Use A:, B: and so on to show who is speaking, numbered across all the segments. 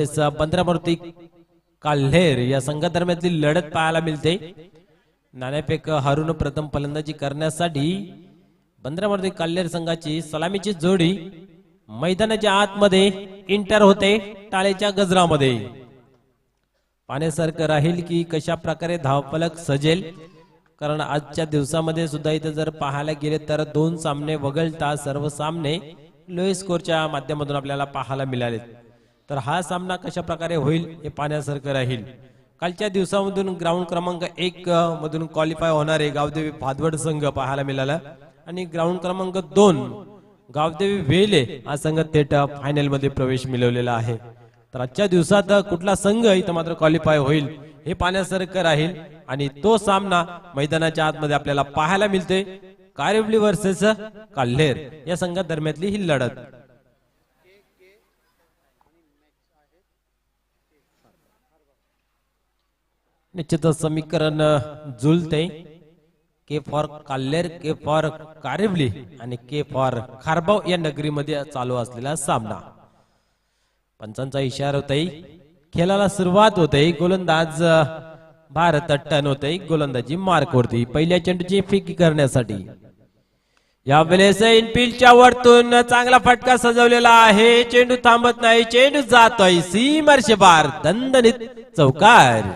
A: बंद्रामूर्ती काल्हेर या संघादरम्यानची लढत पाहायला मिळते। नाणेफेक हारून प्रथम फलंदाजी करण्यासाठी बंद्रामूर्ती काल्हेर संघाची सलामीची जोडी मैदानाच्या आतमध्ये इंटर होते टाळेच्या गजरामध्ये। पाहण्यासारखं राहील की कशा प्रकारे धावफलक सजेल, कारण आजच्या दिवसामध्ये सुद्धा इथे जर पाहायला गेले तर दोन सामने वगळता सर्व सामने लो स्कोरच्या माध्यमातून आपल्याला पाहायला मिळाले। तर हा सामना कशा प्रकारे होईल हे पाहण्यासारखं राहील। कालच्या दिवसामधून ग्राउंड क्रमांक 1 मधून क्वालिफाय होणारे गावदेवी भादवड संघ पाहायला मिळाला आणि ग्राउंड क्रमांक 2 गावदेवी वेले हा संघ थेट फायनल मध्ये प्रवेश मिळवलेला आहे। तर आजच्या दिवसात कुठला संघ इथं मात्र क्वालिफाय होईल हे पाहण्यासारखं राहील आणि तो सामना मैदानाच्या आतमध्ये आपल्याला पाहायला मिळते। कारिवली वर्सेस काल्हेर या संघा दरम्यानली ही लढत। निश्चितच समीकरण जुळते, के फॉर काल्हेर, के फॉर कारिवली आणि के फॉर खारबाव या नगरीमध्ये चालू असलेला सामना। पंचांचा इशारा होतोय, खेळाला सुरुवात होते। गोलंदाज भारत टन होते गोलंदाजी मार्क वरती पहिल्या चेंडूची फेकी करण्यासाठी। या वेळेस इनफिल्डच्या वरतून चांगला फटका सजवलेला आहे, चेंडू थांबत नाही, चेंडू जातोय सीमारेषेपार, दणदणीत चौकार।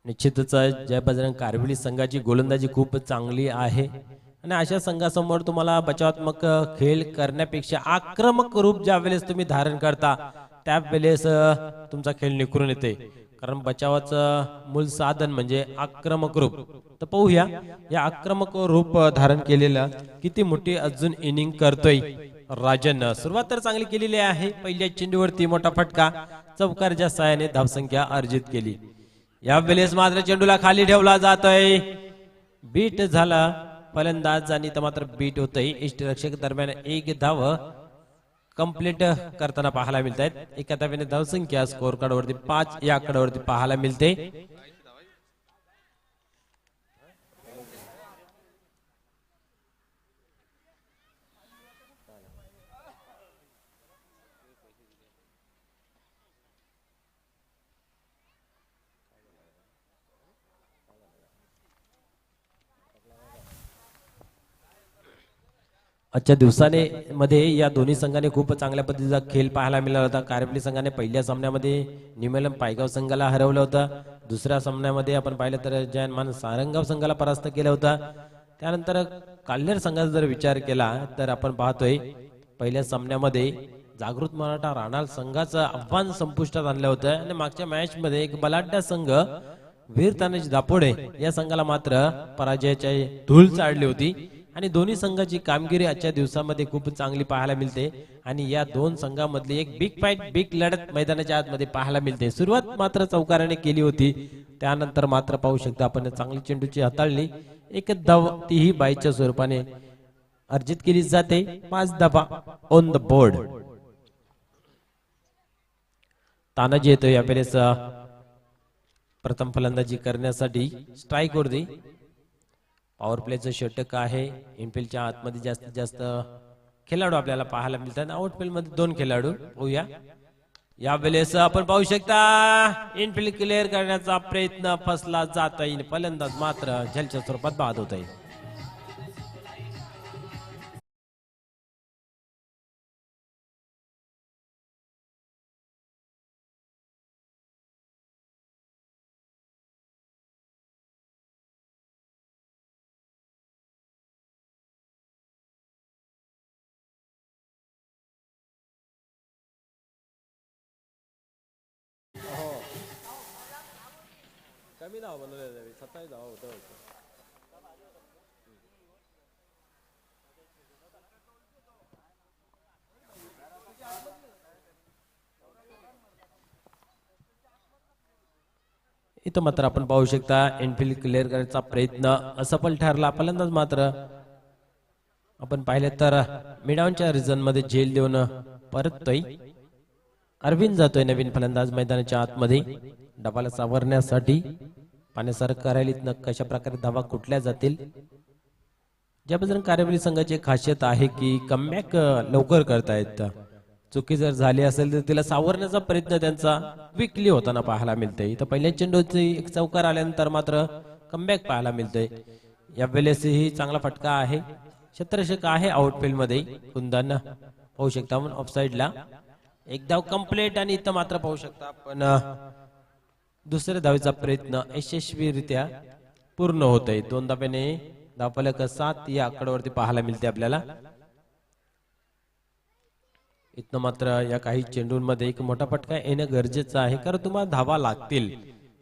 A: निश्चितच जय बजरंग कारविली संघाची गोलंदाजी खूप चांगली आहे आणि अशा संघासमोर तुम्हाला बचावात्मक खेळ करण्यापेक्षा आक्रमक रूप ज्या वेळेस तुम्ही धारण करता त्यावेळेस तुमचा खेळ निखरून येते, कारण बचावाचं मूळ साधन म्हणजे आक्रमक रूप। तर पाहूया या आक्रमक रूप धारण केलेला किती मोठी अजून इनिंग करतोय राजन। सुरुवात तर चांगली केलेली आहे, पहिल्या चेंडूवरती मोठा फटका चौकारच्या साहाय्याने धावसंख्या अर्जित केली। या वेळेस मात्र चेंडूला खाली ठेवला जातोय, बीट झाला फलंदाज आणि मात्र बीट होतय। यष्टीरक्षक दरम्यान एक धाव कंप्लीट करताना पाहायला मिळत आहेत। एका धावेने धावसंख्या स्कोर कार्ड वरती 5 या आकड्यावरती पाहायला मिळते। आजच्या दिवसाने मध्ये या दोन्ही संघाने खूप चांगल्या पद्धतीचा खेळ पाहायला मिळाला होता। कारवली संघाने पहिल्या सामन्यामध्ये निमेलम पायगाव संघाला हरवलं होतं, दुसऱ्या सामन्यामध्ये आपण पाहिलं तर जयमान सारंगाव संघाला परास्त केला होता। त्यानंतर काल्हेर संघाचा जर विचार केला तर आपण पाहतोय पहिल्या सामन्यामध्ये जागृत मराठा राणाल संघाचं आव्हान संपुष्टात आणलं होतं आणि मागच्या मॅच मध्ये एक बलाढ्य संघ वीर तानाजी दापोडे या संघाला मात्र पराजयाची धूळ चाडली होती आणि दोन्ही संघाची कामगिरी आजच्या दिवसामध्ये खूप चांगली पाहायला मिळते आणि या दोन संघांमधली एक बिग फाईट, बिग लढत मैदानाच्या आतमध्ये पाहायला मिळते। सुरुवात मात्र चौकाराने केली होती, त्यानंतर मात्र पाहू शकता आपण चांगली चेंडूची हाताळली, एक धाव तीही बाईच्या स्वरूपाने अर्जित केली जाते। 5 धावा ऑन द बोर्ड। तानाजी येतो यावेळेस प्रथम फलंदाजी करण्यासाठी स्ट्राइक वरती। पॉवर प्लेचं षटक आहे, इनफिल्डच्या आतमध्ये जास्तीत जास्त खेळाडू आपल्याला पाहायला मिळतात, आउटफील्ड मध्ये 2 खेळाडू। होऊया या वेळेस आपण पाहू शकता इनफिल्ड क्लिअर करण्याचा प्रयत्न फसला जातोय, फलंदाज मात्र झलच्या स्वरूपात बाद होत आहे। कमी धाव बनवले 27 धाव होतं। इथं मात्र आपण पाहू शकता इनफिल्ड क्लिअर करायचा प्रयत्न असफल ठरला. फलंदाज मात्र आपण पाहिले तर मिडाऊनच्या रिझन मध्ये झेल देऊन परततोय. अरविंद जातोय नवीन फलंदाज मैदानाच्या आतमध्ये डावाला सावरण्यासाठी. पाण्यासारखं करायला कशा प्रकारे धावा कुठल्या जातील. ज्या बजरंग कारेवली संघाची खासियत आहे की कमबॅक लवकर करतायत. चुकी जर झाली असेल तर तिला सावरण्याचा प्रयत्न त्यांचा क्विकली होताना पाहायला मिळतोय. तर पहिल्या चेंडूची एक चौकार आल्यानंतर मात्र कमबॅक पाहायला मिळतोय. या वेळेसही चांगला फटका आहे. क्षेत्ररक्षक आहे आउटफील्ड मध्ये कुंदन पाहू शकता आपण ऑफसाइडला. एक धाव कंप्लीट आणि इथं मात्र पाहू शकता आपण दुसऱ्या धावेचा प्रयत्न यशस्वीरित्या पूर्ण होत आहे. 2 धाब्याने धावफलक 7 या आकड्यावरती पाहायला मिळते आपल्याला. इथं मात्र या काही चेंडूंमध्ये एक मोठा फटका येणं गरजेचं आहे कारण तुम्हाला धावा लागतील.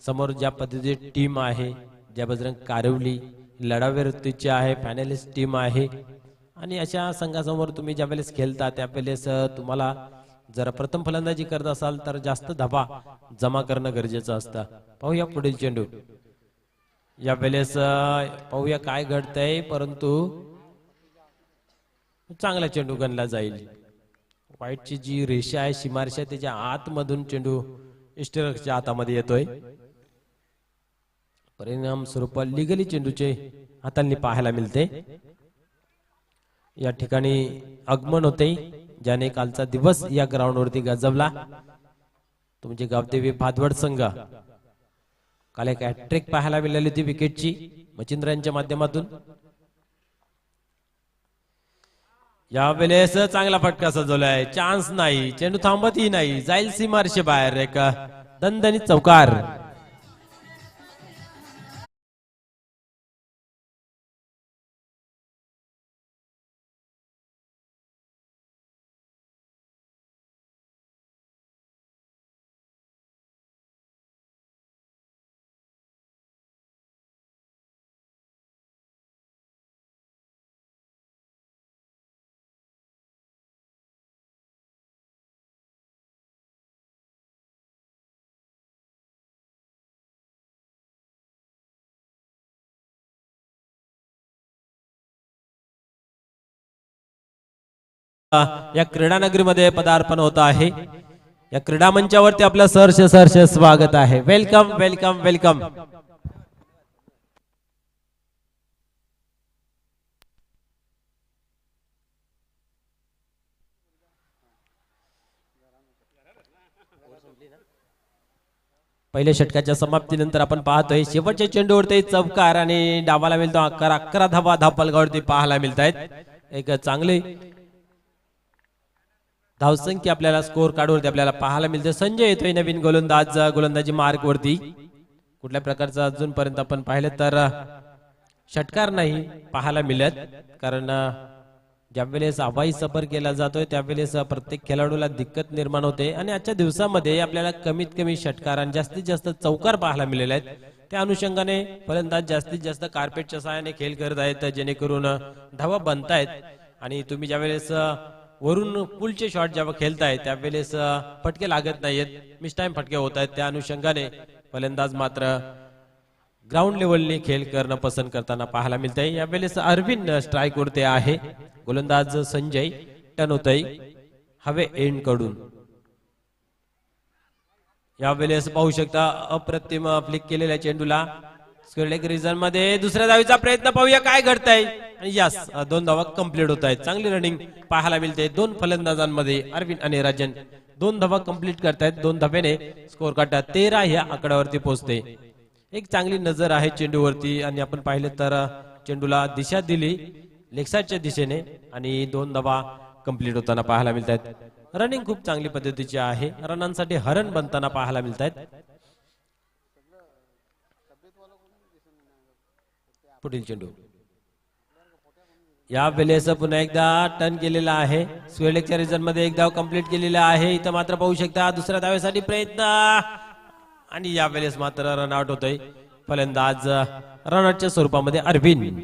A: समोर ज्या पद्धतीची टीम आहे ज्या बजरंग कारेवली लढावृत्तीची आहे फायनलिस्ट टीम आहे आणि अशा संघासमोर तुम्ही ज्या वेळेस खेळता त्यावेळेस तुम्हाला जर प्रथम फलंदाजी करत असाल तर जास्त धावा जमा करणं गरजेचं असतं. पाहूया पुढील चेंडू. या वेळेस पाहूया काय घडतंय परंतु चांगला चेंडू गणला जाईल. व्हाईटची जी रेषा आहे सीमारेषा त्याच्या आतमधून चेंडू इष्टरक्षच्या हातामध्ये येतोय. परिणाम स्वरूप लिगली चेंडूचे हातांनी पाहायला मिळते. या ठिकाणी आगमन होते ज्याने कालचा दिवस या ग्राउंड वरती गाजवला. तुमचे गावदेवी भादवड संघ काल एक हॅट्रिक पाहायला मिळाली होती विकेटची मचिंद्र यांच्या माध्यमातून. या वेळेस चांगला फटका सजवलाय. चान्स नाही. चेंडू थांबतही नाही. जाईल सीमारेषे बाहेर. एक दणदणीत चौकार. या क्रीडा नगरीमध्ये पदार्पण होत आहे. या क्रीडा मंचावरती आपलं सहर्ष स्वागत आहे. Welcome welcome welcome. पहिल्या षटकाच्या समाप्तीनंतर आपण पाहतोय शेवटच्या चेंडूवरती चौकार आणि डावाला मिळतो 11 धावा धावफलकावरती पाहायला मिळत आहेत. एक चांगली धावसंख्या आपल्याला स्कोर कार्डवरती आपल्याला पाहायला मिळते. संजय येतोय नवीन गोलंदाज गोलंदाजी मार्ग वरती. कुठल्या प्रकारचा अजूनपर्यंत आपण पाहिलं तर षटकार नाही पाहायला मिळत कारण ज्या वेळेस हवाई सफर केला जातोय त्यावेळेस प्रत्येक खेळाडूला दिक्कत निर्माण होते आणि आजच्या दिवसामध्ये आपल्याला कमीत कमी षटकार आणि जास्तीत जास्त चौकार पाहायला मिळाले आहेत. त्या अनुषंगाने फलंदाज जास्तीत जास्त कार्पेटच्या सहाय्याने खेळ करत आहेत जेणेकरून धावा बनतायत. आणि तुम्ही ज्यावेळेस वरून पुलचे शॉट जेव्हा खेळताय त्यावेळेस फटके लागत नाहीत. मिस टाइम फटके होत आहेत. त्या अनुषंगाने फलंदाज मात्र ग्राउंड लेवलने खेळ करणं पसंत करताना पाहायला मिळतंय. यावेळेस अरविंद स्ट्राईक वरती आहे. गोलंदाज संजय टर्न होतय हवे एंड कडून. यावेळेस पाहू शकता अप्रतिम फ्लिक केलेल्या चेंडूला स्क्वेअर रिजन मध्ये दुसऱ्या धावेचा प्रयत्न. पाहूया काय घडतंय. यस 2 धावा कंप्लीट होत आहेत. चांगली रनिंग पाहायला मिळते. 2 फलंदाजांमध्ये अरविंद आणि राजन 2 धावा कंप्लीट करतायत. 2 धाब्याने स्कोर कार्ड 13 ह्या आकड्यावरती पोहोचते. एक चांगली नजर आहे चेंडूवरती आणि आपण पाहिले तर चेंडूला दिशा दिली लेगसाईडच्या दिशेने आणि 2 धावा कंप्लीट होताना पाहायला मिळत आहेत. रनिंग खूप चांगली पद्धतीची आहे. रनांसाठी हरण बनताना पाहायला मिळत आहेत. पुढील चेंडू या वेळेस पुन्हा एकदा टर्न केलेला आहे. स्क्वेअरलेगच्या रिजन मध्ये एक धाव कंप्लीट केलेला आहे. इथं मात्र पाहू शकता दुसऱ्या धावेसाठी प्रयत्न आणि या वेळेस मात्र रनआउट होतोय. फलंदाज रनआउटच्या स्वरूपामध्ये अरविंद.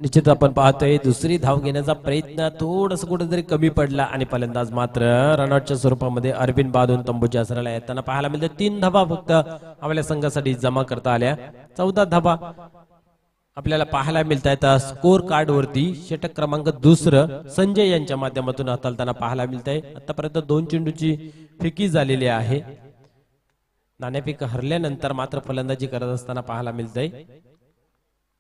A: निश्चित आपण पाहतोय दुसरी धाव घेण्याचा प्रयत्न थोडस कुठेतरी कमी पडला आणि फलंदाज मात्र रनआउटच्या स्वरूपामध्ये अरविंद बादून तंबूच्या आसराला येताना पाहायला मिळते. 3 धावा फक्त आपल्या संघासाठी जमा करता आल्या. 14 धावा आपल्याला पाहायला मिळत आहेत स्कोर कार्ड वरती. षटक क्रमांक दुसरं संजय यांच्या माध्यमातून हाताळताना पाहायला मिळत आहे. आतापर्यंत 2 चेंडूची फेकी झालेली आहे. नाणेफेक हरल्यानंतर मात्र फलंदाजी करत असताना पाहायला मिळतंय.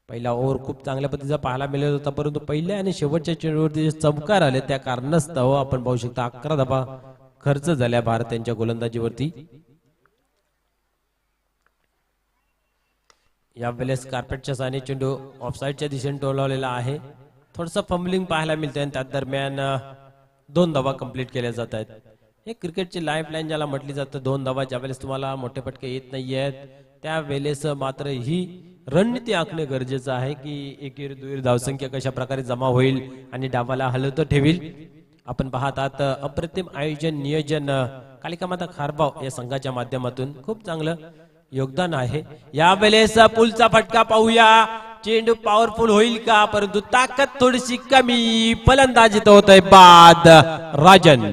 A: पहिला ओव्हर खूप चांगल्या पद्धतीचा पाहायला मिळत होता, परंतु पहिल्या आणि शेवटच्या चेंडूवरती जे चमकार आले त्या कारणास्तव आपण पाहू शकता 11 धावा खर्च झाल्या भारत यांच्या गोलंदाजीवरती. यावेळेस कार्पेटच्या साने चेंडू ऑफसाईडच्या दिशेने टोलवलेला आहे. थोडंसं फंबलिंग पाहायला मिळते आणि त्याच दरम्यान 2 धावा कंप्लीट केल्या जात आहेत. हे क्रिकेटची लाईफ लाईन ज्याला म्हटली जातं. 2 धावा ज्यावेळेस तुम्हाला मोठे फटके येत नाही आहेत त्यावेळेस मात्र ही रणनीती आखणे गरजेचं आहे की एकीर दुहेरी धावसंख्या कशा प्रकारे जमा होईल आणि डावाला हलवत ठेवील. आपण पाहतात अप्रतिम आयोजन नियोजन कालिका माता खारबाव या संघाच्या माध्यमातून खूप चांगलं योगदान आहे. यावेळेस पुलचा फटका पाहूया. चेंडू पॉवरफुल होईल का, परंतु ताकद थोडीशी कमी. फलंदाजीत होतोय बाद राजन.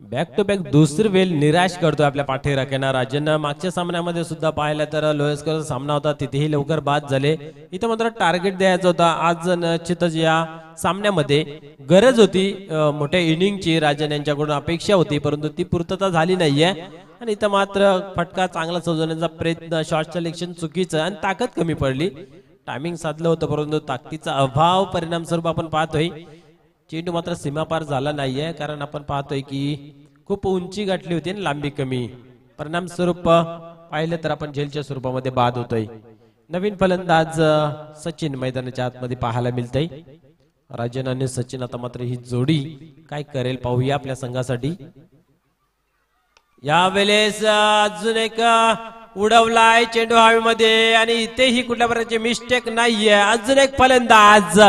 A: बॅक टू बॅक दुसरी वेळ निराश करतोय आपल्या पाठीराख्यांना राजन. मागच्या सामन्यामध्ये सुद्धा पाहिलं तर लोएस्ट स्कोअरचा सामना होता, तिथेही लवकर बाद झाले. इथं मात्र टार्गेट द्यायचा होता. आज निश्चितच या सामन्यामध्ये गरज होती मोठ्या इनिंगची, राजन यांच्याकडून अपेक्षा होती, परंतु ती पूर्तता झाली नाहीये. आणि इथं मात्र फटका चांगला सजवण्याचा प्रयत्न, शॉर्ट सिलेक्शन चुकीचं आणि ताकद कमी पडली. टायमिंग साधलं होतं परंतु ताकदीचा अभाव परिणाम स्वरूप आपण पाहतोय. चेंडू मात्र सीमापार झाला नाहीये, कारण आपण पाहतोय की खूप उंची गाठली होती आणि लांबी कमी. परिणाम स्वरूप पाहिलं तर आपण झेलच्या स्वरूपामध्ये बाद होतोय. नवीन फलंदाज सचिन मैदानाच्या आतमध्ये पाहायला मिळतंय. राजन आणि सचिन आता मात्र ही जोडी काय करेल पाहूया आपल्या संघासाठी. यावेळेस अजून एक उडवलाय चेंडू हवेमध्ये आणि इथेही कुठल्या प्रकारची मिस्टेक नाहीये. अजून एक फलंदाज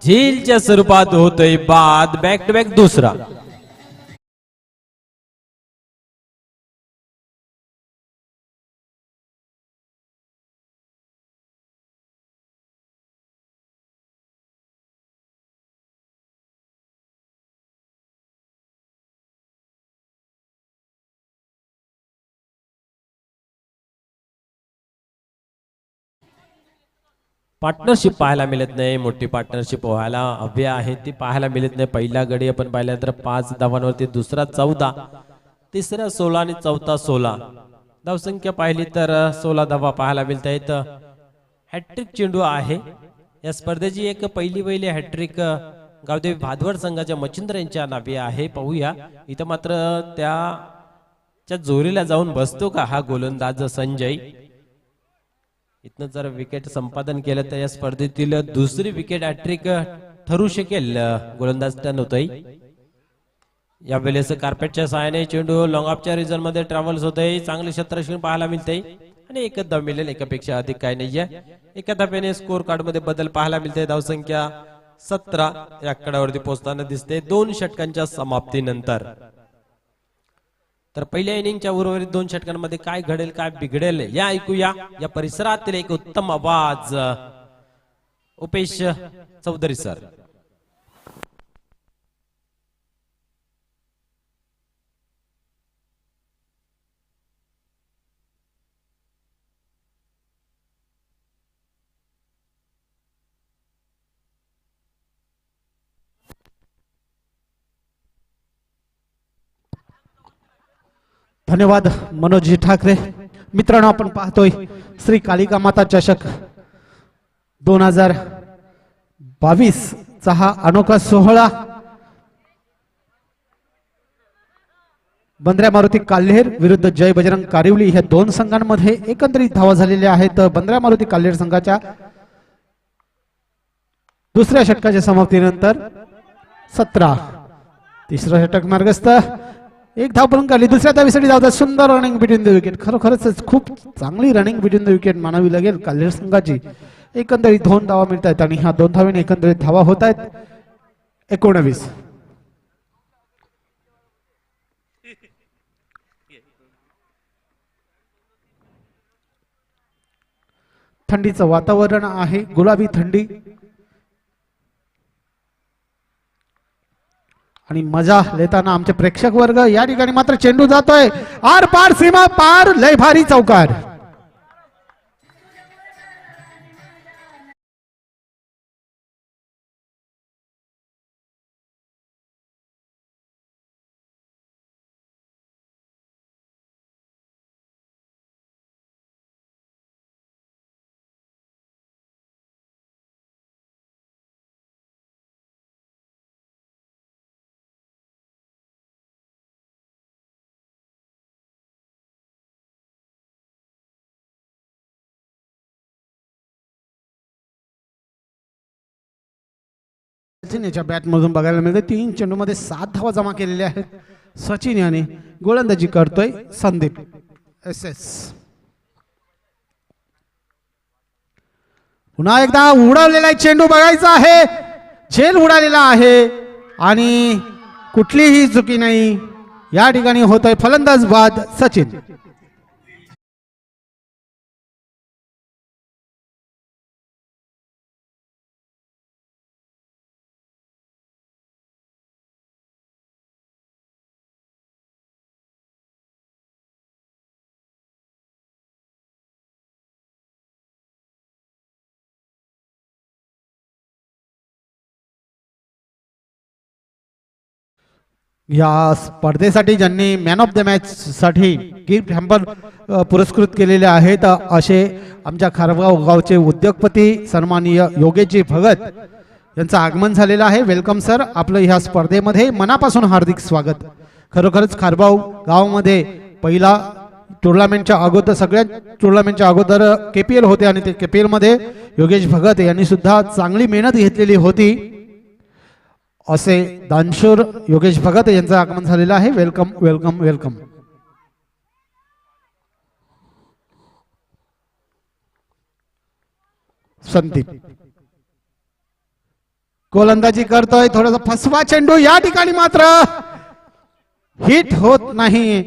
A: झेलच्या स्वरूपात होतोय बाद. बॅक टू बॅक दुसरा. पार्टनरशिप पाहायला मिळत नाही. मोठी पार्टनरशिप व्हायला हवी आहे, ती पाहायला मिळत नाही. पहिला गडी आपण पाहिला तर 5 धावांवरती, दुसरा 14, तिसरा 16 आणि चौथा 16. धावसंख्या पाहिली तर 16 धावा पाहायला मिळत आहेत. हॅट्रिक चेंडू आहे या स्पर्धेची. एक पहिली हॅट्रिक गावदेवी भादवड संघाच्या मच्छिंद्र यांच्या नावे आहे. पाहूया इथं मात्र त्याच्या जोरीला जाऊन बसतो का हा गोलंदाज संजय. इथनं जर विकेट संपादन केलं तर या स्पर्धेतील दुसरी विकेट हॅट्रिक ठरू शकेल. गोलंदाज टर्न होतोय. यावेळेस कार्पेटच्या सहाय्याने चेंडू लॉंग ऑफच्या रिझन मध्ये ट्रॅव्हल्स होतोय. चांगले क्षेत्ररक्षण पाहायला मिळते आणि एकच धाव मिळेल, एकापेक्षा अधिक काही नाहीये. एका धाव्याने स्कोर कार्ड मध्ये बदल पाहायला मिळते. धावसंख्या 17 या आकड्यावरती पोहोचताना दिसते 2 षटकांच्या समाप्तीनंतर. तर पहिल्या इनिंगच्या उर्वरित 2 षटकांमध्ये काय घडेल काय बिघडेल या ऐकूया. या परिसरातील एक उत्तम आवाज उपेश चौधरी सर.
B: धन्यवाद मनोजी ठाकरे. मित्रांनो आपण पाहतोय श्री कालिका माता चषक 2022 चा हा अनोखा सोहळा बंद्र्या मारुती काल्हेर विरुद्ध जय बजरंग कारिवली ह्या 2 संघांमध्ये एकंदरीत धावा झालेल्या आहेत. बंद्र्या मारुती काल्हेर संघाच्या दुसऱ्या षटकाच्या समाप्तीनंतर 17. तिसरा षटक मार्गस्थ एक धाव पण काढली. दुसऱ्या धावेसाठी धावतात. सुंदर रनिंग बिटवीन द विकेट. खरोखरच खूप चांगली रनिंग बिटवीन द विकेट मानावी लागेल काल्हेर संघाची. एकंदरीत 2 धावा मिळत आहेत आणि ह्या 2 धावेने एकंदरीत धावा होत आहेत 19. थंडीचं वातावरण आहे, गुलाबी थंडी आणि मजा लेताना आमचे प्रेक्षक वर्ग. या ठिकाणी मात्र चेंडू जातोय आर पार सीमा पार. लय भारी चौकार. सचिन याच्या बॅटमधून बघायला मिळते 3 चेंडूमध्ये 7 धावा जमा केलेल्या आहेत. सचिन याने गोलंदाजी करतोय संदीप एस एस. पुन्हा एकदा उडवलेला चेंडू बघायचा आहे. झेल उडालेला आहे आणि कुठलीही चुकी नाही. या ठिकाणी होतोय फलंदाज बाद सचिन. या स्पर्धेसाठी ज्यांनी मॅन ऑफ द मॅच साठी गिफ्ट हॅम्पर पुरस्कृत केलेले आहेत असे आमच्या खारगाव गावचे उद्योगपती सन्माननीय योगेशजी भगत यांचं आगमन झालेलं आहे. Welcome sir. आपलं ह्या स्पर्धेमध्ये मनापासून हार्दिक स्वागत. खरोखरच खारगाव गावामध्ये पहिला टुर्नामेंटच्या अगोदर सगळ्या टुर्नामेंटच्या अगोदर KPL होते आणि ते KPL मध्ये योगेश भगत यांनी सुद्धा चांगली मेहनत घेतलेली होती. असे दानशूर योगेश भगत यांचं आगमन झालेलं आहे. Welcome welcome welcome. संदीप गोलंदाजी करतोय. थोडासा फसवा चेंडू. या ठिकाणी मात्र हिट होत नाही.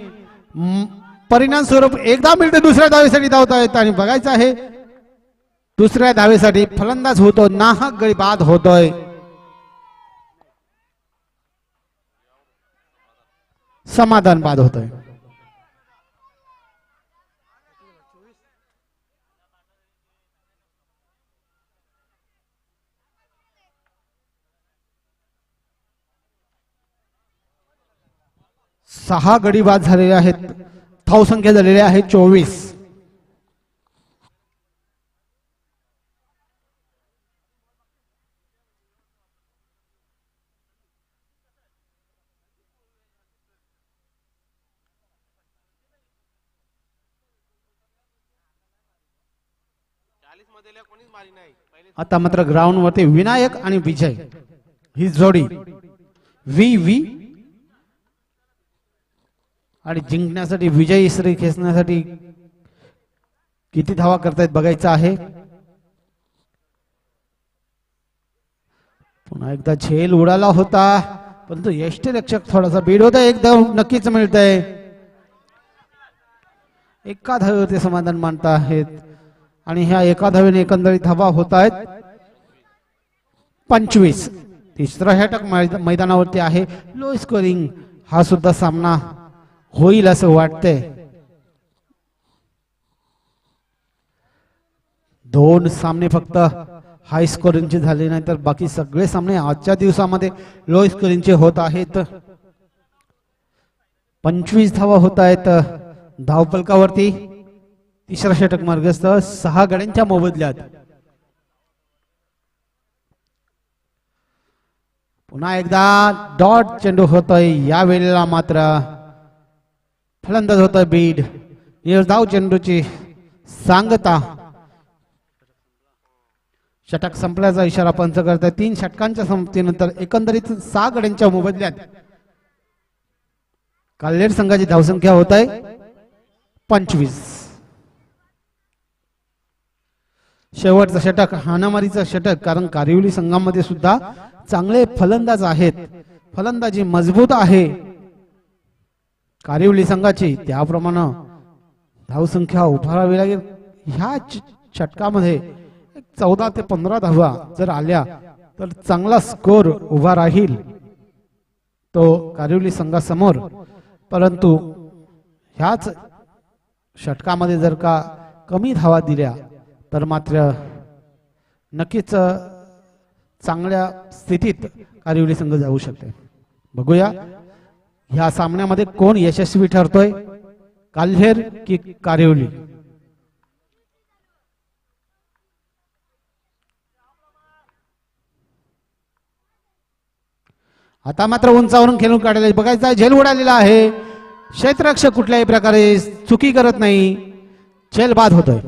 B: परिणाम स्वरूप एकदा मिळते. दुसऱ्या धावेसाठी धावतायत आणि बघायचं आहे दुसऱ्या धावेसाठी फलंदाज होतो नाहक गडी बाद होतोय. समाधान बाद होतोय. सहा गडी बाद झालेले आहेत. धाव संख्या झालेली आहे 24. आता मात्र ग्राउंड वरती विनायक आणि विजय ही जोडी वी आणि जिंकण्यासाठी विजयी श्री खेचण्यासाठी किती धावा करतायत बघायचं आहे. पुन्हा एकदा झेल उडाला होता परंतु यष्टीरक्षक थोडासा बीड होता. एकदम नक्कीच मिळतंय. एका धावेवरती समाधान मानता आहेत आणि ह्या एका धावेने एकंदरीत धावा होत आहेत 25. तिसरा षटक मैदानावरती आहे. लो स्कोरिंग हा सुद्धा सामना होईल असं वाटतंय. 2 सामने फक्त हाय स्कोरिंगचे झाले नाही तर बाकी सगळे सामने आजच्या दिवसामध्ये लो स्कोरिंगचे होत आहेत. 25 धावा होत आहेत धावफलकावरती. तिसरा षटक मार्गस्थ 6 गड्यांच्या मोबदल्यात. पुन्हा एकदा डॉट चेंडू होतोय. या वेळेला मात्र फलंदाज होतोय बीड. निर्धाव चेंडूची सांगता. षटक संपल्याचा इशारा पंच करताय. 3 षटकांच्या समाप्तीनंतर एकंदरीत 6 गड्यांच्या मोबदल्यात काल्हेर संघाची धावसंख्या होत आहे 25. शेवटचं षटक हाणामारीचं षटक, कारण कारिवली संघामध्ये सुद्धा चांगले फलंदाज आहेत, फलंदाजी मजबूत आहे कारिवली संघाची, त्याप्रमाणे धावसंख्या उभारावी लागेल. ह्या षटकामध्ये 14 ते 15 धावा जर आल्या तर चांगला स्कोर उभा राहील तो कारिवली संघासमोर. परंतु ह्याच षटकामध्ये जर का कमी धावा दिल्या तर मात्र नक्कीच चांगल्या स्थितीत कारिवली संघ जाऊ शकते. बघूया ह्या सामन्यामध्ये कोण यशस्वी ठरतोय, काल्हेर की कारिवली. आता मात्र उंचावरून खेळून काढायला बघायचा, झेल उडालेला आहे. क्षेत्ररक्षक कुठल्याही प्रकारे चुकी करत नाही, झेल बाद होतोय.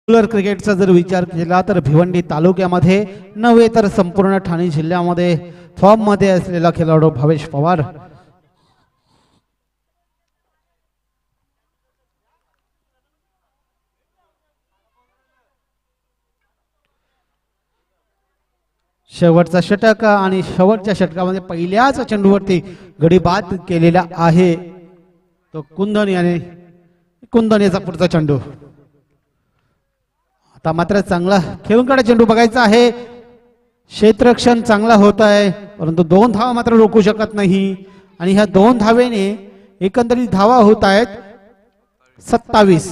B: रेग्युलर क्रिकेटचा जर विचार केला तर भिवंडी तालुक्यामध्ये नव्हे तर संपूर्ण ठाणे जिल्ह्यामध्ये फॉर्म मध्ये असलेला खेळाडू भावेश पवार शेवटचा षटक आणि शेवटच्या षटकामध्ये पहिल्याच चेंडूवरती गडी बाद केलेला आहे तो कुंदन याने. कुंदन याचा पुढचा चेंडू. आता मात्र चांगला खेळून काढा चेंडू बघायचा आहे. क्षेत्ररक्षण चांगला होत आहे परंतु 2 धावा मात्र रोखू शकत नाही आणि ह्या 2 धावेने एकंदरीत धावा होत आहेत 27.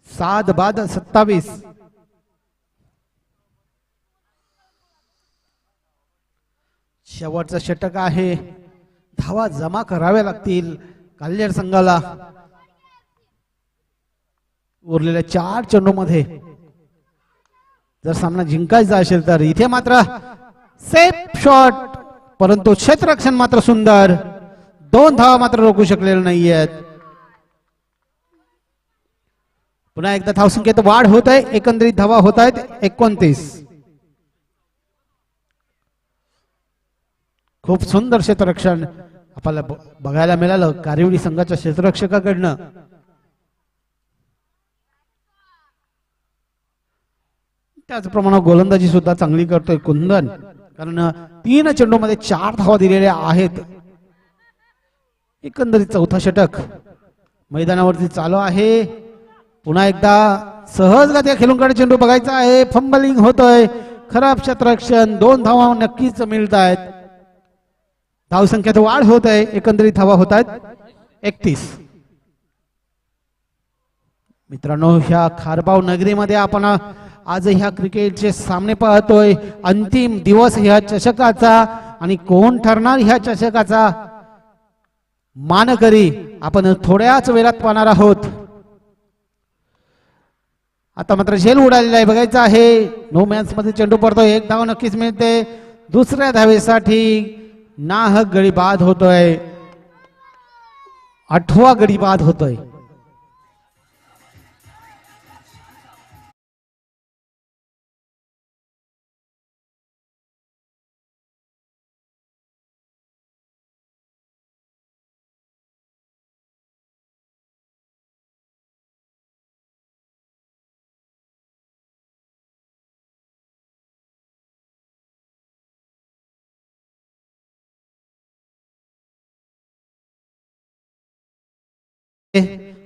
B: 7 बाद 27. शेवटचा षटक आहे, धावा जमा कराव्या लागतील काल्हेर संघाला. उरलेल्या 4 चेंडूमध्ये जर सामना जिंकायचा असेल तर इथे मात्र सेफ शॉट, परंतु क्षेत्ररक्षण मात्र सुंदर. 2 धावा मात्र रोखू शकलेले नाहीयेत. पुन्हा एकदा धावसंख्येत वाढ होत आहे, एकंदरीत धावा होत आहेत 29. खूप सुंदर क्षेत्ररक्षण आपल्याला बघायला मिळालं कारिवली संघाच्या क्षेत्ररक्षकाकडनं. त्याचप्रमाणे गोलंदाजी सुद्धा चांगली करतोय कुंदन, कारण 3 चेंडूमध्ये 4 धावा दिलेल्या आहेत. एकंदरीत चौथा षटक मैदानावरती चालू आहे. पुन्हा एकदा सहजगत्या खेळून काढे चेंडू बघायचा आहे. फंबलिंग होतोय, खराब क्षेत्ररक्षण. 2 धावा नक्कीच मिळत आहेत. धावसंख्येत वाढ होत आहे, एकंदरीत धावा होत आहेत 31. मित्रांनो, ह्या खारबाव नगरीमध्ये आपण आज ह्या क्रिकेटचे सामने पाहतोय. अंतिम दिवस ह्या चषकाचा आणि कोण ठरणार ह्या चषकाचा मानकरी आपण थोड्याच वेळात पाहणार आहोत. आता मात्र झेल उडालेला आहे बघायचा आहे. नो मॅच मध्ये चेंडू पडतोय, 1 धाव नक्कीच मिळते. दुसऱ्या धावेसाठी नाहक गडी बाद होतोय, 8वा गडी बाद होतोय.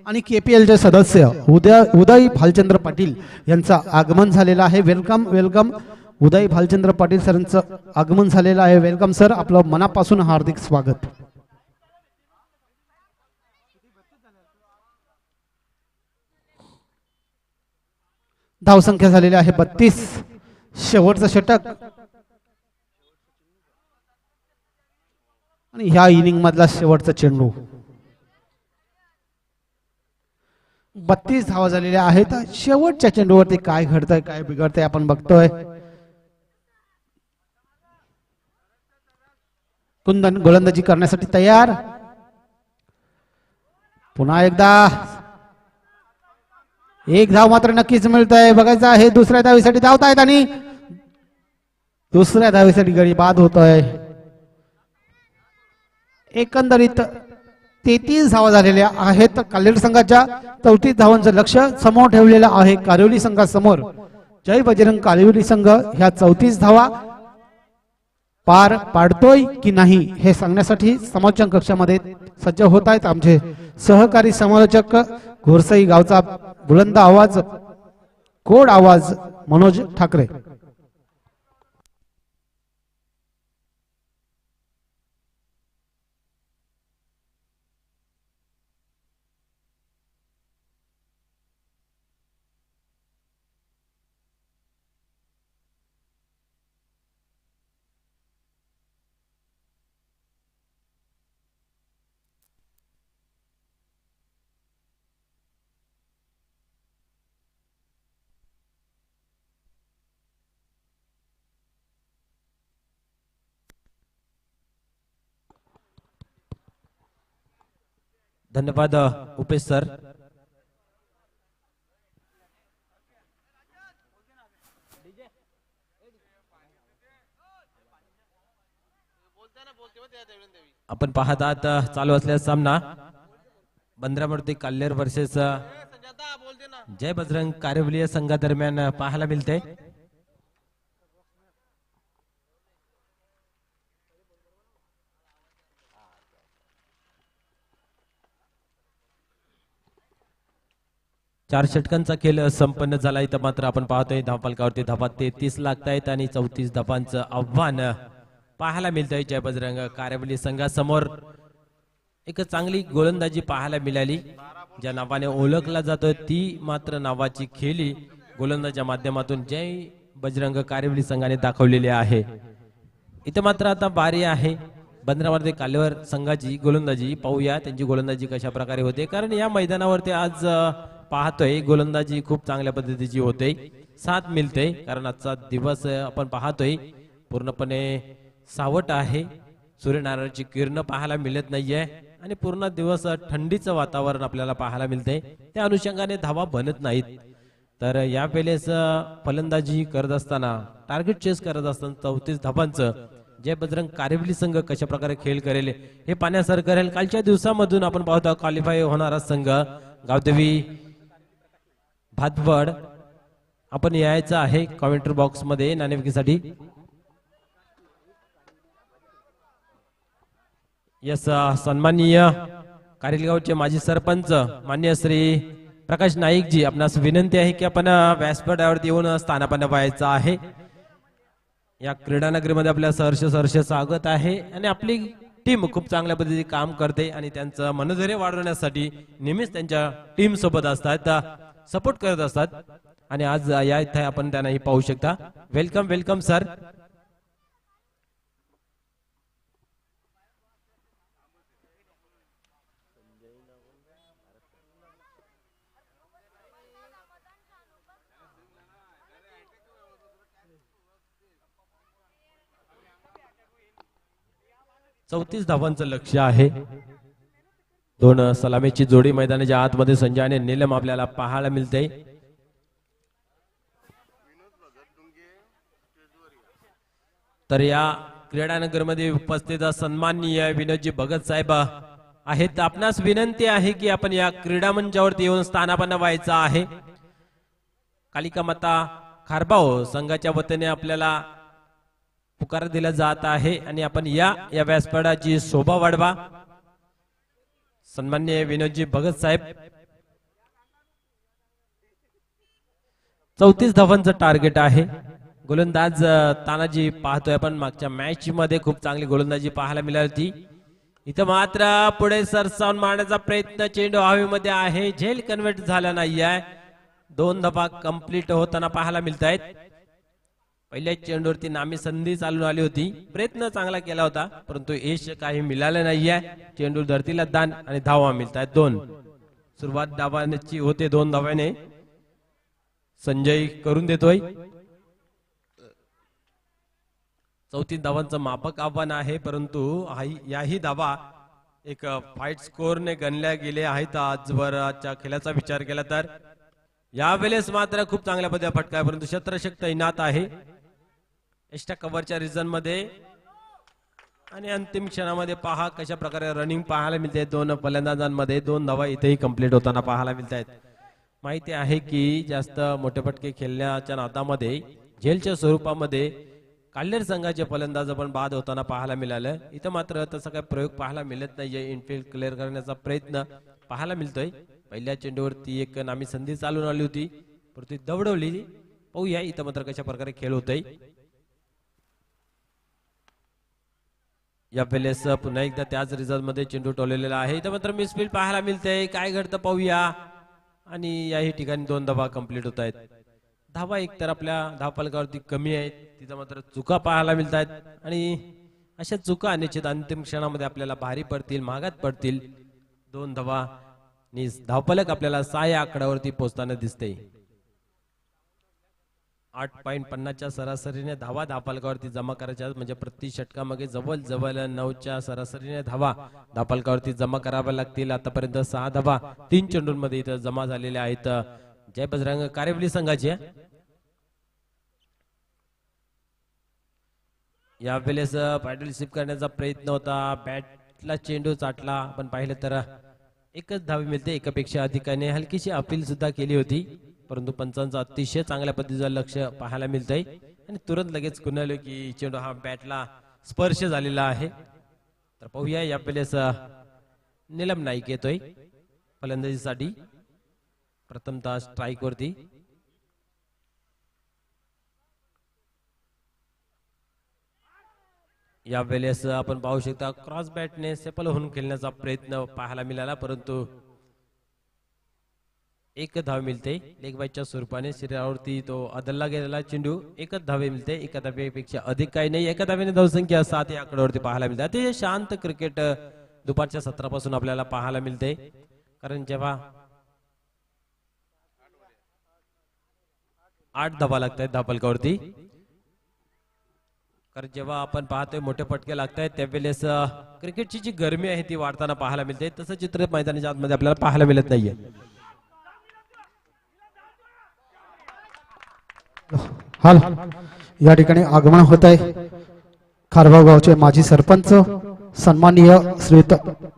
B: आणि केपीएलचे सदस्य उदय भालचंद्र पाटील यांचं आगमन झालेलं आहे. Welcome welcome. उदय भालचंद्र पाटील सरांचं आगमन झालेलं आहे. वेलकम सर, आपलं मनापासून हार्दिक स्वागत. धावसंख्या झालेली आहे 32. शेवटचं षटक आणि ह्या इनिंग मधला शेवटचा चेंडू. 32 धावा झालेल्या आहेत. शेवटच्या चेंडूवरती काय घडतंय काय बिघडतंय आपण बघतोय. कुंदन गोलंदाजी करण्यासाठी तयार. पुन्हा एकदा एक धाव मात्र नक्कीच मिळतंय. बघायचं आहे दुसऱ्या धावीसाठी धावतायत आणि दुसऱ्या धावीसाठी गडी बाद होतोय. एकंदरीत 33 धावा झालेल्या आहेत. कालेर संघाच्या 34 धावांचं लक्ष समोर ठेवलेलं आहे कारिवली संघासमोर. जय बजरंग कालिवली संघ ह्या 34 धावा पार पाडतोय की नाही हे सांगण्यासाठी समालोचन कक्षामध्ये सज्ज होत आहेत आमचे सहकारी समालोचक. घोरसई गावचा बुलंद आवाज गोड आवाज मनोज ठाकरे.
A: धन्यवाद उपेश सर. आपण पाहत आहात चालू असलेला सामना बंदरामूर्ती काल्हेर वर्सेस जय बजरंग कारिवली संघादरम्यान पाहायला मिळते. चार षटकांचा खेळ संपन्न झाला. इथं मात्र आपण पाहतोय धावफलकावरती धावा 33 लागतायत आणि 34 धावांचं आव्हान पाहायला मिळतंय जय बजरंग कारिवली संघासमोर. एक चांगली गोलंदाजी पाहायला मिळाली. ज्या नावाने ओळखला जातोय ती मात्र नावाची खेळी गोलंदाजीच्या माध्यमातून जय बजरंग कारिवली संघाने दाखवलेली आहे. इथं मात्र आता बारी आहे बंदरामध्ये काल्हेर संघाची गोलंदाजी. पाहूया त्यांची गोलंदाजी कशा प्रकारे होते, कारण या मैदानावरती आज पाहतोय गोलंदाजी खूप चांगल्या पद्धतीची होते. साथ मिळते कारण आजचा दिवस आपण पाहतोय पूर्णपणे सावट आहे. सूर्यनारायणाची किरण पाहायला मिळत नाहीये आणि पूर्ण दिवस थंडीचं वातावरण आपल्याला पाहायला मिळते. त्या अनुषंगाने धावा बनत नाहीत. तर या वेळेस फलंदाजी करत असताना टार्गेट चेस करत असताना 34 धावांचं जय बजरंग कारिवली संघ कशा प्रकारे खेळ करेल हे पाहण्यासारखं राहील. कालच्या दिवसामधून आपण पाहतो क्वालिफाय होणारा संघ गावदेवी भातवड. आपण यायचं आहे कॉमेंट्री बॉक्स मध्ये नाणेफेकीसाठी. यस सन्माननीय कारेलगावचे माजी सरपंच मान्य श्री प्रकाश नाईक जी, आपणास विनंती आहे की आपण व्यासपीठावरती येऊन स्थानापन्न व्हायचं आहे. या क्रीडानगरीमध्ये आपल्या सहर्ष स्वागत आहे आणि आपली टीम खूप चांगल्या पद्धतीने काम करते आणि त्यांचं मनोधैर्य वाढवण्यासाठी नेहमीच त्यांच्या टीम सोबत असतात, सपोर्ट करत असतात आणि आज या इथे आपण त्यांनाही पाहू शकता. Welcome welcome sir. चौतीस धावांचं लक्ष आहे. दोन सलामीची जोडी मैदानाच्या आतमध्ये संजय आणि नीलम आपल्याला पाहायला मिळते. तर या क्रीडानगर मध्ये उपस्थित सन्माननीय विनोदजी भगत साहेब आहेत. आपणास विनंती आहे की आपण या क्रीडा मंचावरती येऊन स्थानापन्न व्हायचं आहे. कालिका माता खारबाव संघाच्या वतीने आपल्याला पुकार दिला जात आहे आणि आपण या व्यासपीठाची शोभा वाढवा. सन्माननीय विनोदजी भगत साहेब. 34 धावांचं टार्गेट आहे. गोलंदाज तानाजी पाहतोय आपण मागच्या मॅच मध्ये खूप चांगली गोलंदाजी पाहायला मिळाली होती. इथं मात्र पुढे सरसावून मारण्याचा प्रयत्न, चेंडू हवेमध्ये आहे, झेल कन्व्हर्ट झाला नाहीये. 2 धावा कंप्लीट होताना पाहायला मिळत आहेत. पहिल्या चेंडूवरती नामी संधी चालून आली होती, प्रयत्न चांगला केला होता परंतु यश काही मिळालं नाहीये. चेंडू धरतीला दान आणि धावा मिळत आहेत 2. सुरुवात डावाची होते 2 धाव्याने. संजय करून देतोय. 34 धावांचं मापक आव्हान आहे, परंतु याही धावा एक फाईट स्कोरने गणल्या गेले आहेत. आजवरच्या खेळाचा विचार केला तर यावेळेस मात्र खूप चांगल्या पद्धतीने फटका आहे, परंतु शत्रक्षक तैनात आहे एक्स्ट्रा कव्हरच्या रिजन मध्ये. आणि अंतिम क्षणामध्ये पहा कशा प्रकारे रनिंग पाहायला मिळते 2 फलंदाजांमध्ये. 2 धावा इथेही कंप्लीट होताना पाहायला मिळत आहेत. माहिती आहे की जास्त मोठे फटके खेळण्याच्या नादामध्ये झेलच्या स्वरूपामध्ये काल्हेर संघाचे फलंदाज पण बाद होताना पाहायला मिळालं. इथं मात्र तसा काही प्रयोग पाहायला मिळत नाहीये. इनफिल्ड क्लिअर करण्याचा प्रयत्न पाहायला मिळतोय. पहिल्या चेंडूवरती एक नामी संधी चालून आली होती, परंतु ती दवडवली. पाहूया इथं मात्र कशा प्रकारे खेळ होतोय. या वेळेस पुन्हा एकदा त्याच रिझल्ट मध्ये चेंडू टोललेला आहे. इथं मात्र मिसफील्ड पाहायला मिळते. काय घडतं पाहूया. आणि याही ठिकाणी 2 धावा कंप्लीट होत आहेत. धावा एकतर आपल्या धावफलकावरती कमी आहेत, तिथं मात्र चुका पाहायला मिळत आहेत. आणि अशा चुका निश्चित अंतिम क्षणामध्ये आपल्याला भारी पडतील, महागात पडतील. 2 धावा धावफलक आपल्याला 6 या आकड्यावरती पोहोचताना दिसते. 8.50च्या सरासरीने धावा धावफलकावरती जमा करायच्या, म्हणजे प्रति षटकामागे जवळ 9च्या सरासरीने धावा धावफलकावरती जमा कराव्या लागतील. आतापर्यंत 6 धावा 3 चेंडूंमध्ये इथं जमा झालेल्या आहेत जय बजरंग कारेवली संघाचे. या वेळेस पॅडल शिप करण्याचा प्रयत्न होता, बॅटला चेंडू चाटला, पण पाहिलं तर एकच धाव मिळते. एकापेक्षा अधिकाने हलकीशी अपील सुद्धा केली होती, परंतु पंचांचं अतिशय चांगल्या पद्धतीचं लक्ष पाहायला मिळतंय. आणि तुरंत लगेच कुणाल की चेंडू हा बॅटला स्पर्श झालेला आहे. तर पाहूया या वेळेस नीलम नाईक येतोय फलंदाजीसाठी, प्रथमतः स्ट्राईक वरती. या वेळेस आपण पाहू शकता क्रॉस बॅटने सेपल होऊन खेळण्याचा प्रयत्न पाहायला मिळाला, परंतु एक धाव मिळते. लेग बाईच्या स्वरूपाने शरीरावरती तो अदलला गेलेला चेंडू एकच धावे मिळते. एका धावेपेक्षा अधिक काही नाही. एका धावेने धावसंख्या 7 या आकड्यावरती पाहायला मिळते. अतिशय शांत क्रिकेट दुपारच्या सत्रापासून आपल्याला पाहायला मिळते. कारण जेव्हा 8 धावा लागतात धावफलकावरती, कारण जेव्हा आपण पाहतोय मोठे फटके लागतायत त्यावेळेस क्रिकेटची जी गरमी आहे ती वाढताना पाहायला मिळते. तसं चित्र मैदानाच्या आतमध्ये आपल्याला पाहायला मिळत नाहीये.
B: हाल या ठिकाणी आगमन होत आहे खारबाव गावचे माजी सरपंच सन्माननीय श्रीयुत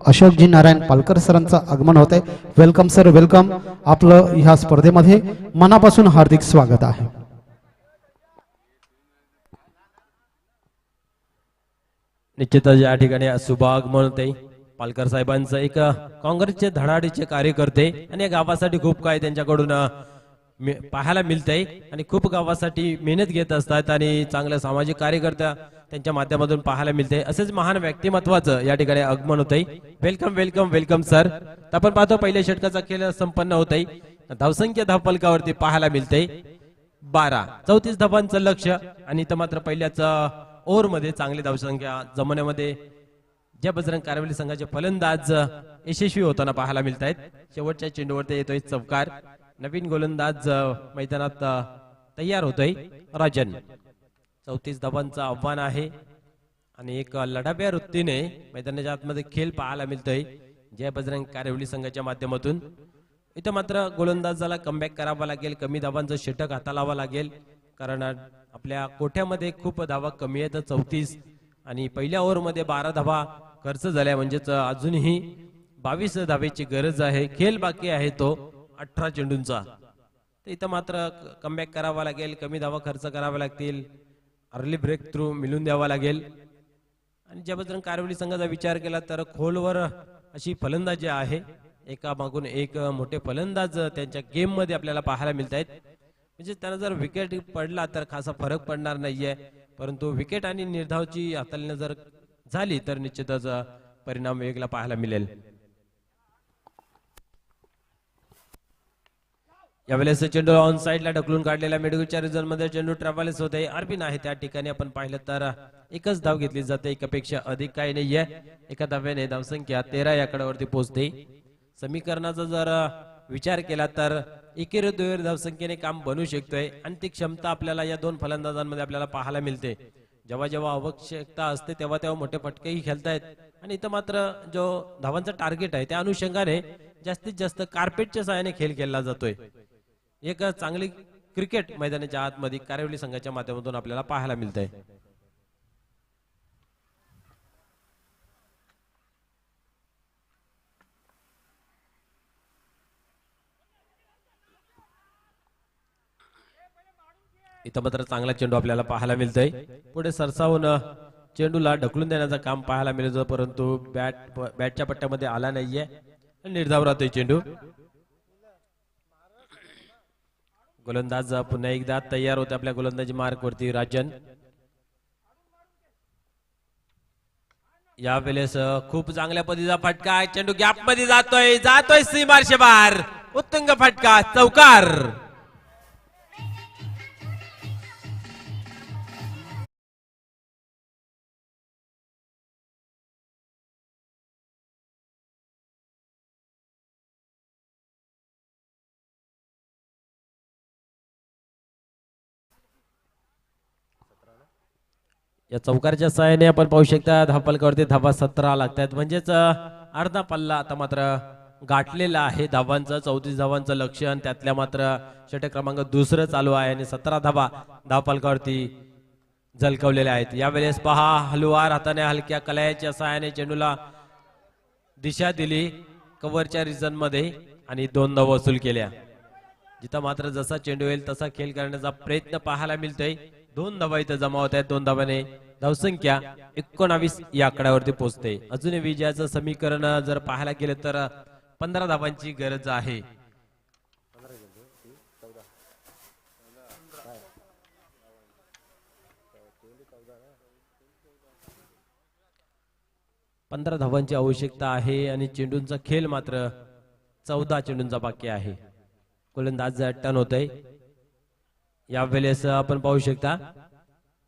B: अशोकजी नारायण पालकर सरांचं आगमन होत आहे. Welcome sir, welcome. आपलं ह्या स्पर्धेमध्ये मनापासून हार्दिक स्वागत आहे.
A: निश्चितच या ठिकाणी शुभागमन होते पालकर साहेबांचं. एक काँग्रेसचे धडाडीचे कार्यकर्ते आणि या गावासाठी खूप काय त्यांच्याकडून पाहायला मिळतंय आणि खूप गावासाठी मेहनत घेत असतात आणि चांगलं सामाजिक कार्यकर्ता त्यांच्या माध्यमातून पाहायला मिळते. असेच महान व्यक्तिमत्वाचं या ठिकाणी आगमन होतंय. Welcome welcome welcome sir. तर आपण पाहतो पहिल्या षटकाचा खेळ संपन्न होतंय. धावसंख्या धावफलकावरती पाहायला मिळते 12. 34 धावांचं लक्ष आणि इथं मात्र पहिल्याच ओव्हर मध्ये चांगली धावसंख्या जमवण्यामध्ये जय बजरंग कारेवली संघाचे फलंदाज यशस्वी होताना पाहायला मिळत आहेत. शेवटच्या चेंडूवरती येतोय चौकार. नवीन गोलंदाज मैदानात तयार होतोय राजन. 34 धावांचं आव्हान आहे आणि एक लढाव्या वृत्तीने मैदानाच्या आतमध्ये खेळ पाहायला मिळतोय जय बजरंग कारेवली संघाच्या माध्यमातून. इथं मात्र गोलंदाजाला कमबॅक करावा लागेल, कमी धावांचं षटक हाताला लावावं लागेल, कारण आपल्या कोठ्यामध्ये खूप धावा कमी आहेत 34 आणि पहिल्या ओव्हरमध्ये 12 धावा खर्च झाल्या, म्हणजेच अजूनही 22 धावेची गरज आहे. खेळ बाकी आहे तो 18 चेंडूंचा. तर इथं मात्र कमबॅक करावा लागेल, कमी धावा खर्च करावा लागतील, अर्ली ब्रेक थ्रू मिळून द्यावा लागेल. आणि जय बजरंग कारेवली संघाचा विचार केला तर खोलवर अशी फलंदाजी आहे, एका मागून एक मोठे फलंदाज त्यांच्या गेम मध्ये आपल्याला पाहायला मिळत आहेत. म्हणजे त्यांना जर विकेट पडला तर खासा फरक पडणार नाहीये, परंतु विकेट आणि निर्धावची हाताळणी जर झाली तर निश्चितच परिणाम वेगळा पाहायला मिळेल. यावेळेस चेंडू ऑन साइडला ढकलून काढलेला मिडविकेटच्या रिझन मध्ये चेंडू ट्रॅव्हल्स होते. अर्पिन आहे त्या ठिकाणी. आपण पाहिलं तर एकच धाव घेतली जाते, एकापेक्षा अधिक काही नाहीये. एका धाव्याने धावसंख्या 13 या आकड्यावरती पोहोचते. समीकरणाचा जर विचार केला तर एकेरी दुहेरी धावसंख्येने काम बनू शकतोय आणि ती क्षमता आपल्याला या दोन फलंदाजांमध्ये आपल्याला पाहायला मिळते. जेव्हा जेव्हा आवश्यकता असते तेव्हा तेव्हा मोठे फटकेही खेळतायत आणि इथं मात्र जो धावांचा टार्गेट आहे त्या अनुषंगाने जास्तीत जास्त कार्पेटच्या सहाय्याने खेळ खेळला जातोय. एक चांगली क्रिकेट मैदानाच्या आतमध्ये कारिवली संघाच्या माध्यमातून आपल्याला पाहायला मिळतंय. इथं मात्र चांगला चेंडू आपल्याला पाहायला मिळतोय. पुढे सरसावून चेंडूला ढकलून देण्याचं काम पाहायला मिळतं परंतु बॅटच्या पट्ट्यामध्ये आला नाहीये. निर्धाव राहतोय चेंडू. गोलंदाज पुन्हा एकदा तयार होते आपल्या गोलंदाजी मार्क वरती. राजन यावेळेस खूप चांगल्या पद्धतीचा फटका. चेंडू गॅप मध्ये जातोय सीमारशे बार. उत्तुंग फटका, चौकार. या चौकारच्या सहाय्याने आपण पाहू शकता धावफलकावरती धावा 17 लागतात. म्हणजेच अर्धा पल्ला आता मात्र गाठलेला आहे धावांचं. 34 धावांचं लक्ष्य आणि त्यातल्या मात्र षटक क्रमांक दुसरं चालू आहे आणि 17 धावा धावफलकावरती झलकवलेल्या आहेत. यावेळेस पहा हलवार हाताने हलक्या कलायाच्या सहाय्याने चेंडूला दिशा दिली कव्हरच्या रिजन मध्ये आणि 2 धावा वसूल केल्या. जिथं मात्र जसा चेंडू येईल तसा खेळ करण्याचा प्रयत्न पाहायला मिळतोय. 2 धावा इथं जमा होत आहेत. 2 धावाने धावसंख्या 19 या आकड्यावरती पोहोचते. अजूनही विजयाचं समीकरण जर पाहायला गेलं तर 15 धावांची गरज आहे. 15 धावांची आवश्यकता आहे आणि चेंडूंचा खेळ मात्र 14 चेंडूंचा बाकी आहे. गोलंदाज टर्न होतय. यावेळेस आपण पाहू शकता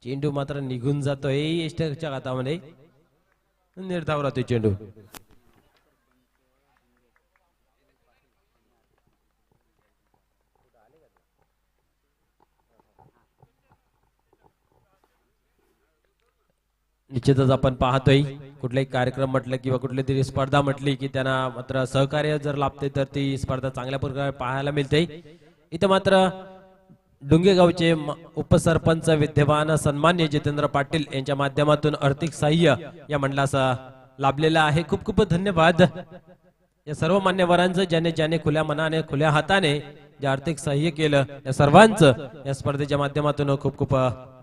A: चेंडू मात्र निघून जातोय यष्टरच्या हातामध्ये. निर्धाव राहतोय चेंडू. निश्चितच आपण पाहतोय कुठलाही कार्यक्रम म्हटलं किंवा कुठली तरी स्पर्धा म्हटली की त्यांना मात्र सहकार्य जर लाभते तर ती स्पर्धा चांगल्या प्रकारे पाहायला मिळते. इथं मात्र डुंगेगावचे उपसरपंच विद्यमान सन्मान्य जितेंद्र पाटील यांच्या माध्यमातून आर्थिक सहाय्य या मंडळास लाभलेला आहे. खूप खूप धन्यवाद या सर्व मान्यवरांचं ज्याने खुल्या मनाने खुल्या हाताने जे आर्थिक सहाय्य केलं या सर्वांचं या स्पर्धेच्या माध्यमातून खूप खूप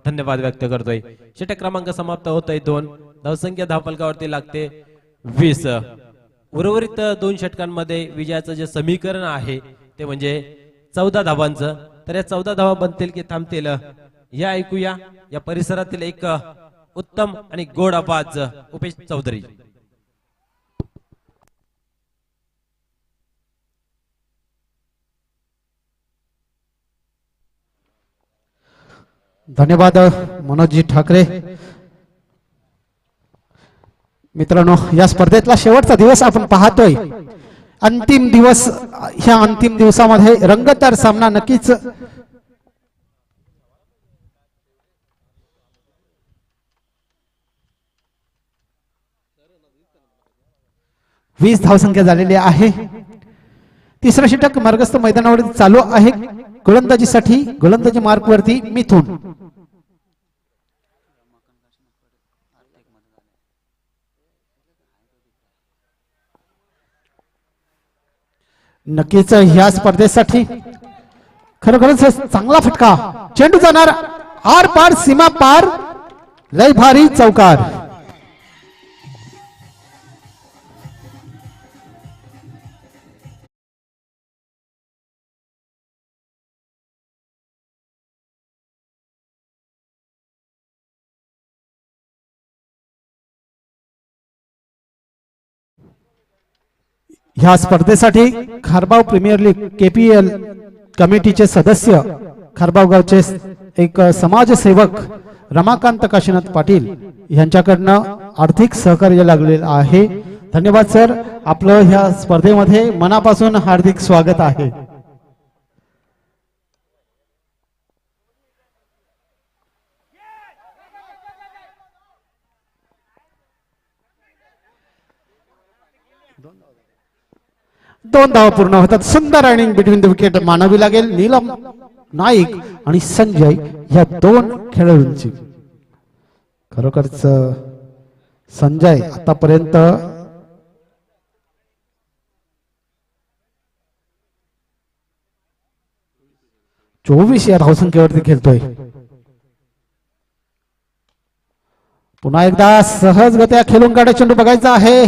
A: धन्यवाद व्यक्त करतोय. षटक क्रमांक समाप्त होतोय 2. धावसंख्या धावफलकावरती लागते 20. उर्वरित 2 षटकांमध्ये विजयाचं जे समीकरण आहे ते म्हणजे 14 धावांचं. तर या 14 धावा बनतील की थांबतील या ऐकूया या परिसरातील एक उत्तम आणि गोड आवाज उपेश चौधरी.
B: धन्यवाद मनोजजी ठाकरे. मित्रांनो या स्पर्धेतला शेवटचा दिवस आपण पाहतोय. अंतिम दिवस. ह्या अंतिम दिवसामध्ये रंगतदार सामना नक्कीच 20 धावसंख्या झालेली आहे. तिसरा षटक मार्गस्थ मैदानावर चालू आहे. गोलंदाजीसाठी गोलंदाजी मार्क वरती मिथून. नक्कीच ह्या स्पर्धेसाठी खरोखरच चांगला फटका. चेंडू जाणार आर पार सीमा पार. लय भारी चौकार. ह्या स्पर्धेसाठी खारबाव प्रीमियर लीग KPL कमिटीचे सदस्य खारबाव गावचे एक समाजसेवक रमाकांत काशीनाथ पाटील यांच्याकडनं आर्थिक सहकार्य लागलेलं आहे. धन्यवाद सर. आपलं ह्या स्पर्धेमध्ये मनापासून हार्दिक स्वागत आहे. दोन धावा पूर्ण होतात. सुंदर रनिंग बिटवीन द विकेट मानावी लागेल नीलम नाईक आणि संजय या दोन खेळाडूंची. खरोखरच संजय आतापर्यंत चोवीस या धावसंख्येवरती खेळतोय. पुन्हा एकदा सहजगत्या खेळून काढा चेंडू बघायचा आहे.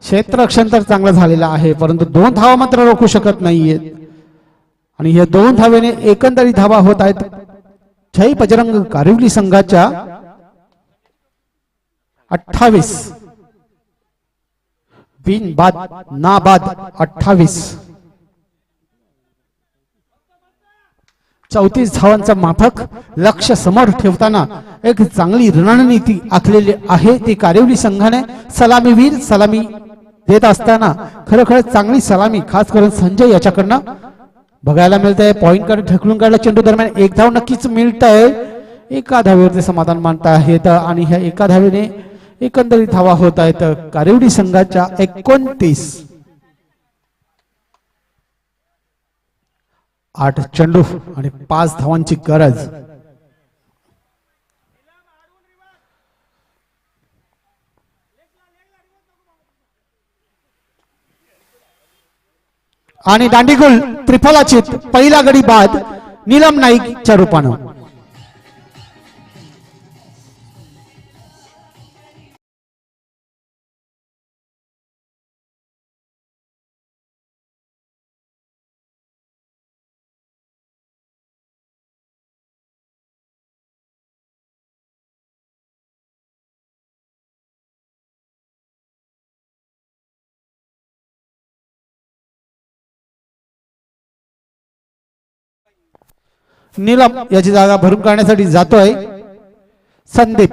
B: क्षेत्ररक्षण तर चांगलं झालेलं आहे परंतु दोन धावा मात्र रोखू शकत नाहीयेत आणि या दोन धावेने एकंदरीत धावा होत आहेत जय बजरंग कारिवली संघाच्या 28 बिन बाद ना बाद 28. 34 धावांचा माफक लक्ष समोर ठेवताना एक चांगली रणनीती आखलेली आहे ती कारिवली संघाने. सलामीवीर सलामी देत असताना खरोखर चांगली सलामी खास करून संजय याच्याकडनं बघायला मिळतंय. पॉइंट कडे ढकलून काढला चेंडू दरम्यान एक धाव नक्कीच मिळतंय. एका धावेवरती समाधान मानता आहेत आणि ह्या एका धावेने एकंदरीत धावा होत आहेत कारिवली संघाच्या 29. 8 चेंडू आणि 5 धावांची गरज. आणि दांडीगुल त्रिफलाचित पहिला गडी बाद नीलम नाईकच्या रूपानं. नीलम याची जागा भरून काढण्यासाठी जातोय संदीप.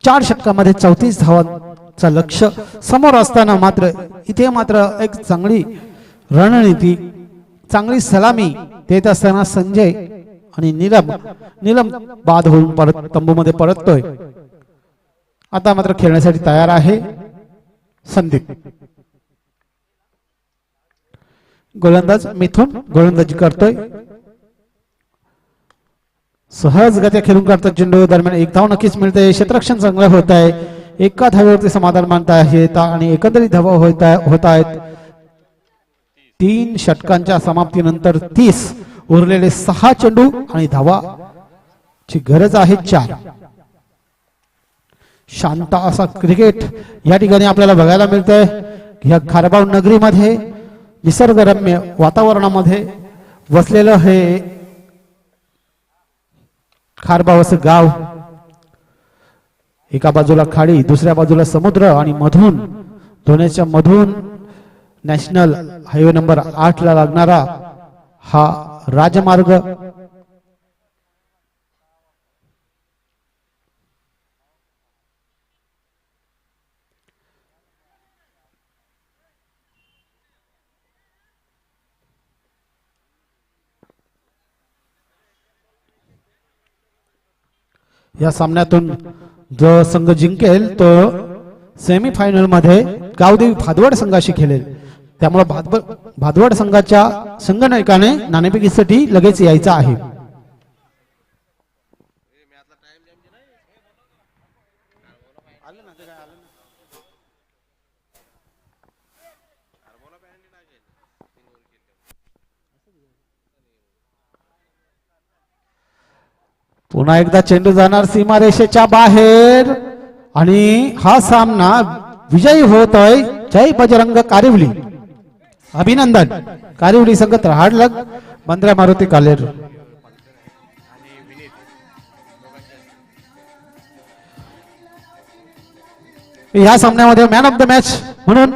B: 4 षटकामध्ये 34 धावांचा लक्ष समोर असताना मात्र इथे मात्र एक चांगली रणनीती चांगली सलामी देत असताना संजय आणि नीलम बाद होऊन परत तंबूमध्ये परततोय. आता मात्र खेळण्यासाठी तयार आहे संदीप. गोलंदाज मिथुन गोलंदाजी करतोय. सहजगत्या खेळून काढतात चेंडू दरम्यान एक धाव नक्कीच मिळते. क्षेत्ररक्षण चांगलं होत आहे. एका धावेवरती समाधान मानता आहेत आणि एकंदरीत धावा होत आहेत. 3 षटकांच्या समाप्तीनंतर 30 उरलेले 6 चेंडू आणि धावाची गरज आहे 4. शांत असा क्रिकेट या ठिकाणी आपल्याला बघायला मिळतंय. या खारबाव नगरीमध्ये निसर्गरम्य वातावरणामध्ये वसलेलं हे खारबाव असं गाव. एका बाजूला खाडी दुसऱ्या बाजूला समुद्र आणि मधून दोन्हीच्या मधून नॅशनल हायवे नंबर 8 ला लागणारा हा राजमार्ग. या सामन्यातून जो संघ जिंकेल तो सेमीफायनल मध्ये गावदेवी भादवड संघाशी खेळेल. त्यामुळे भादवड संघाच्या संघनायकाने नाणेफेकीसाठी लगेच यायचं आहे. पुन्हा एकदा चेंडू जाणार सीमारेषेच्या बाहेर आणि हा सामना विजयी होतोय जय बजरंग कारिवली. अभिनंदन कारिवली संघ रहाडलग बंद्रा मारुती कालेर. या सामन्यामध्ये मॅन ऑफ द मॅच म्हणून